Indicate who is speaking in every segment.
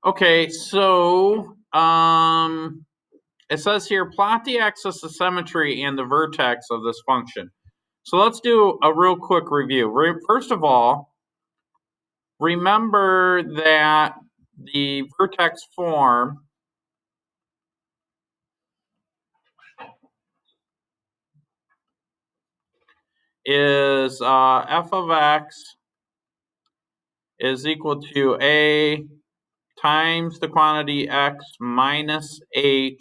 Speaker 1: Okay, so it says here, plot the axis of symmetry and the vertex of this function. So let's do a real quick review. First of all, remember that the vertex form is f of x is equal to a times the quantity x minus h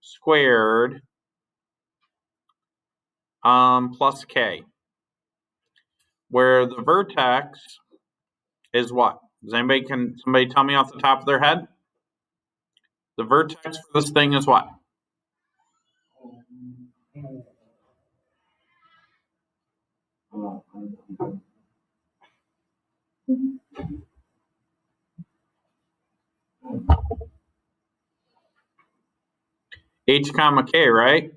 Speaker 1: squared plus k, where the vertex is what? Can somebody tell me off the top of their head? The vertex for this thing is what? H comma k, right?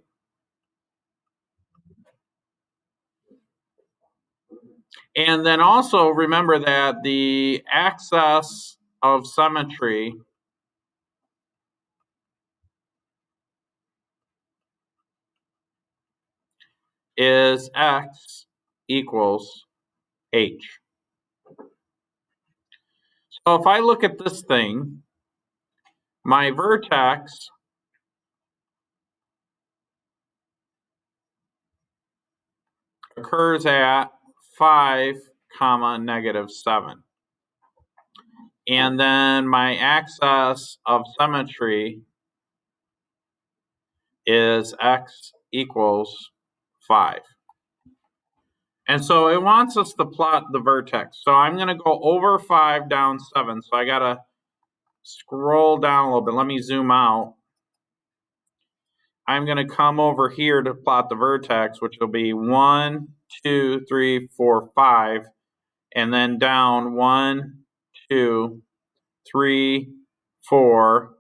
Speaker 1: And then also remember that the axis of symmetry is x equals h. So if I look at this thing, my vertex occurs at 5 comma negative 7. And then my axis of symmetry is x equals 5. And so it wants us to plot the vertex. So I'm going to go over 5 down 7. So I got to scroll down a little bit. Let me zoom out. I'm going to come over here to plot the vertex, which will be 1, 2, 3, 4, 5. And then down 1, 2, 3, 4,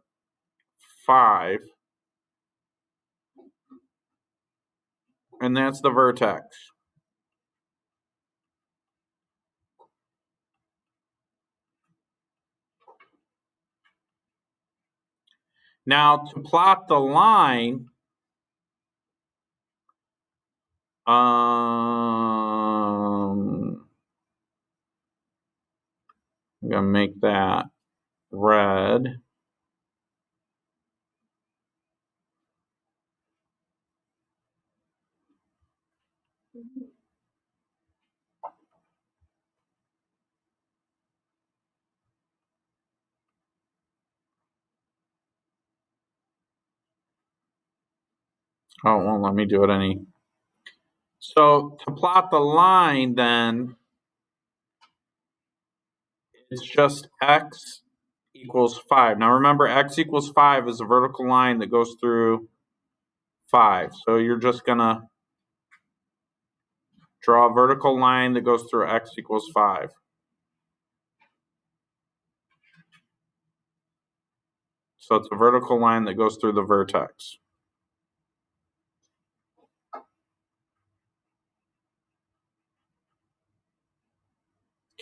Speaker 1: 5. And that's the vertex. Now to plot the line, I'm going to make that red. Oh, it won't let me do it any. So to plot the line, then, it's just x equals 5. Now remember, x equals 5 is a vertical line that goes through 5. So you're just going to draw a vertical line that goes through x equals 5. So it's a vertical line that goes through the vertex.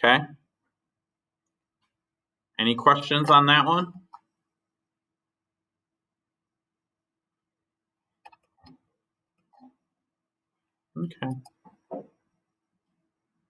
Speaker 1: Okay? Any questions on that one? Okay.